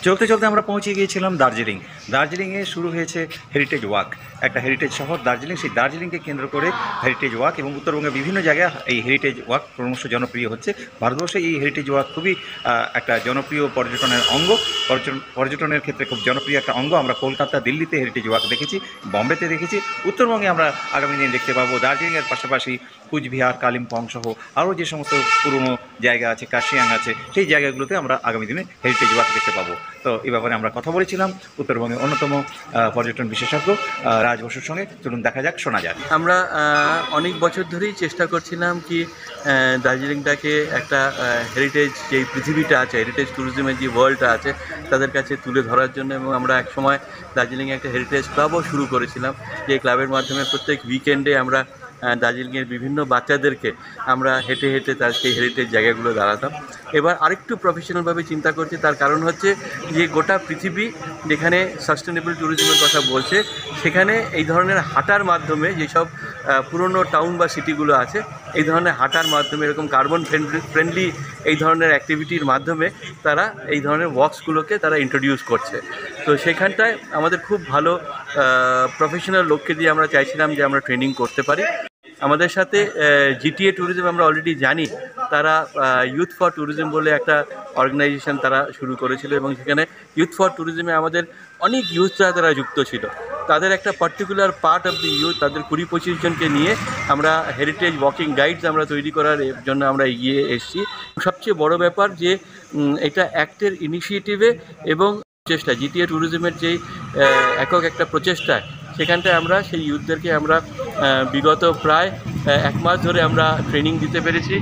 চলতে চলতে আমরা পৌঁছে গিয়েছিলাম দার্জিলিংয়ে শুরু হয়েছে হেরিটেজ ওয়াক, একটা হেরিটেজ শহর দার্জিলিং। সেই দার্জিলিংকে কেন্দ্র করে হেরিটেজ ওয়াক, এবং উত্তরবঙ্গের বিভিন্ন জায়গায় এই হেরিটেজ ওয়াক ক্রমশ জনপ্রিয় হচ্ছে। ভারতবর্ষে এই হেরিটেজ ওয়াক খুবই একটা জনপ্রিয় পর্যটনের অঙ্গ, পর্যটনের ক্ষেত্রে খুব জনপ্রিয় একটা অঙ্গ। আমরা কলকাতা, দিল্লিতে হেরিটেজ ওয়াক দেখেছি, বম্বেতে দেখেছি, উত্তরবঙ্গে আমরা আগামী দিন দেখতে পাবো। দার্জিলিংয়ের পাশাপাশি কুচবিহার, কালিম্পং সহ আরও যে সমস্ত পুরনো জায়গা আছে, কার্শিয়াং আছে, সেই জায়গাগুলোতে আমরা আগামী দিনে হেরিটেজ ওয়াক দেখতে পাবো। তো এই ব্যাপারে আমরা কথা বলেছিলাম উত্তরবঙ্গের অন্যতম পর্যটন বিশেষজ্ঞ রাজ বসুর সঙ্গে। চলুন দেখা যাক, শোনা যাক। আমরা অনেক বছর ধরেই চেষ্টা করছিলাম কি দার্জিলিংটাকে একটা হেরিটেজ যে পৃথিবীটা আছে, হেরিটেজ ট্যুরিজমের যে ওয়ার্ল্ডটা আছে তাদের কাছে তুলে ধরার জন্য। এবং আমরা একসময় দার্জিলিংয়ে একটা হেরিটেজ ক্লাবও শুরু করেছিলাম, যে ক্লাবের মাধ্যমে প্রত্যেক উইকেন্ডে আমরা দার্জিলিংয়ের বিভিন্ন বাচ্চাদেরকে আমরা হেঁটে হেঁটে তার সেই হেরিটেজ জায়গাগুলো দাঁড়াতাম। এবার আরেকটু প্রফেশনালভাবে চিন্তা করছি, তার কারণ হচ্ছে যে গোটা পৃথিবী যেখানে সাস্টেনেবল ট্যুরিজমের কথা বলছে, সেখানে এই ধরনের হাঁটার মাধ্যমে যেসব পুরনো টাউন বা সিটিগুলো আছে, এই ধরনের হাঁটার মাধ্যমে এরকম কার্বন ফ্রেন্ডলি এই ধরনের অ্যাক্টিভিটির মাধ্যমে তারা এই ধরনের ওয়ার্কসগুলোকে তারা ইন্ট্রোডিউস করছে। তো সেখানটায় আমাদের খুব ভালো প্রফেশনাল লোককে দিয়ে আমরা চাইছিলাম যে আমরা ট্রেনিং করতে পারি। আমাদের সাথে জিটিএ ট্যুরিজম আমরা অলরেডি জানি, তারা ইউথ ফর ট্যুরিজম বলে একটা অর্গানাইজেশন তারা শুরু করেছিল, এবং সেখানে ইউথ ফর ট্যুরিজমে আমাদের অনেক ইউথরা তারা যুক্ত ছিল। তাদের একটা particular part of the youth, তাদের 20-25 জনকে নিয়ে আমরা হেরিটেজ ওয়াকিং গাইডস আমরা তৈরি করার জন্য আমরা এগিয়ে এসেছি। সবচেয়ে বড় ব্যাপার যে এটা অ্যাক্টের ইনিশিয়েটিভে এবং চেষ্টা, জিটিএ ট্যুরিজমের যেই একক একটা প্রচেষ্টায়, সেখানটায় আমরা সেই ইউথদেরকে আমরা বিগত প্রায় 1 মাস ধরে আমরা ট্রেনিং দিতে পেরেছি।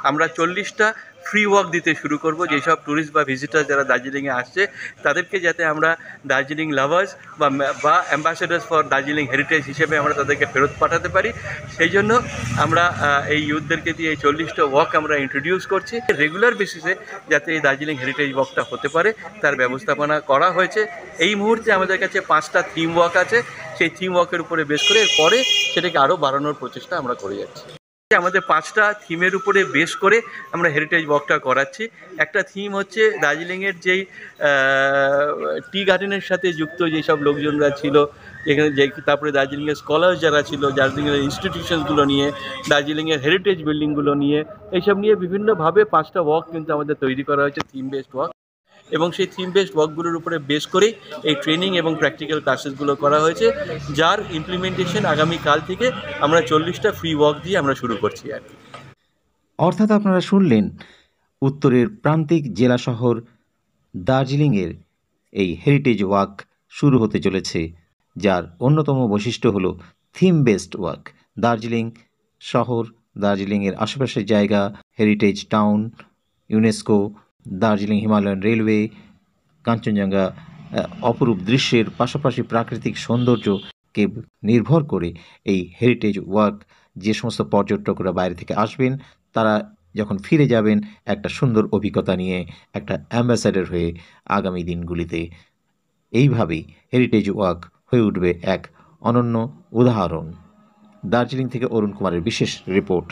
আমরা 40টা ফ্রি ওয়াক দিতে শুরু করব, যেসব ট্যুরিস্ট বা ভিজিটার যারা দার্জিলিংয়ে আসছে তাদেরকে যাতে আমরা দার্জিলিং লাভার্স বা অ্যাম্বাসেডার্স ফর দার্জিলিং হেরিটেজ হিসেবে আমরা তাদেরকে ফেরত পাঠাতে পারি। সেই জন্য আমরা এই ইউথদেরকে দিয়ে এই 40টা ওয়াক আমরা ইন্ট্রোডিউস করছি। রেগুলার বেসিসে যাতে এই দার্জিলিং হেরিটেজ ওয়াকটা হতে পারে তার ব্যবস্থাপনা করা হয়েছে। এই মুহূর্তে আমাদের কাছে 5টা থিম ওয়াক আছে। সেই থিম ওয়াকের উপরে বেস করে এরপরে সেটাকে আরও বাড়ানোর প্রচেষ্টা আমরা করে যাচ্ছি। আমাদের 5টা থিমের উপরে বেস করে আমরা হেরিটেজ ওয়াকটা করাচ্ছি। একটা থিম হচ্ছে দার্জিলিংয়ের যেই টি গার্ডেনের সাথে যুক্ত যেসব লোকজনরা ছিল এখানে, যে তারপরে দার্জিলিংয়ের স্কলার যারা ছিল, দার্জিলিংয়ের ইনস্টিটিউশনসগুলো নিয়ে, দার্জিলিংয়ের হেরিটেজ বিল্ডিংগুলো নিয়ে, এইসব নিয়ে বিভিন্নভাবে 5টা ওয়াক কিন্তু আমাদের তৈরি করা হয়েছে, থিম বেসড ওয়াক। এবং সেই থিম বেসড ওয়ার্কগুলোর উপরে বেস করেই এই ট্রেনিং এবং প্র্যাকটিক্যাল ক্লাসেসগুলো করা হয়েছে, যার ইমপ্লিমেন্টেশন আগামীকাল থেকে আমরা 40টা ফ্রি ওয়ার্ক দিয়ে আমরা শুরু করছি আর কি। অর্থাৎ আপনারা শুনলেন উত্তরের প্রান্তিক জেলা শহর দার্জিলিংয়ের এই হেরিটেজ ওয়াক শুরু হতে চলেছে, যার অন্যতম বৈশিষ্ট্য হলো থিম বেসড ওয়াক। দার্জিলিং শহর, দার্জিলিংয়ের আশেপাশের জায়গা, heritage town, UNESCO, Darjeeling Himalayan railway, Kanchenjunga অপরূপ দৃশ্যের পাশাপাশি প্রাকৃতিক সৌন্দর্যকে নির্ভর করে এই হেরিটেজ ওয়াক, যে সমস্ত পর্যটকরা বাইরে থেকে আসবেন তারা যখন ফিরে যাবেন একটা সুন্দর অভিজ্ঞতা নিয়ে, একটা অ্যাম্বাসেডর হয়ে আগামী দিনগুলিতে। এইভাবেই হেরিটেজ ওয়াক হয়ে উঠবে এক অনন্য উদাহরণ। দার্জিলিং থেকে অরুণ কুমারের বিশেষ রিপোর্ট।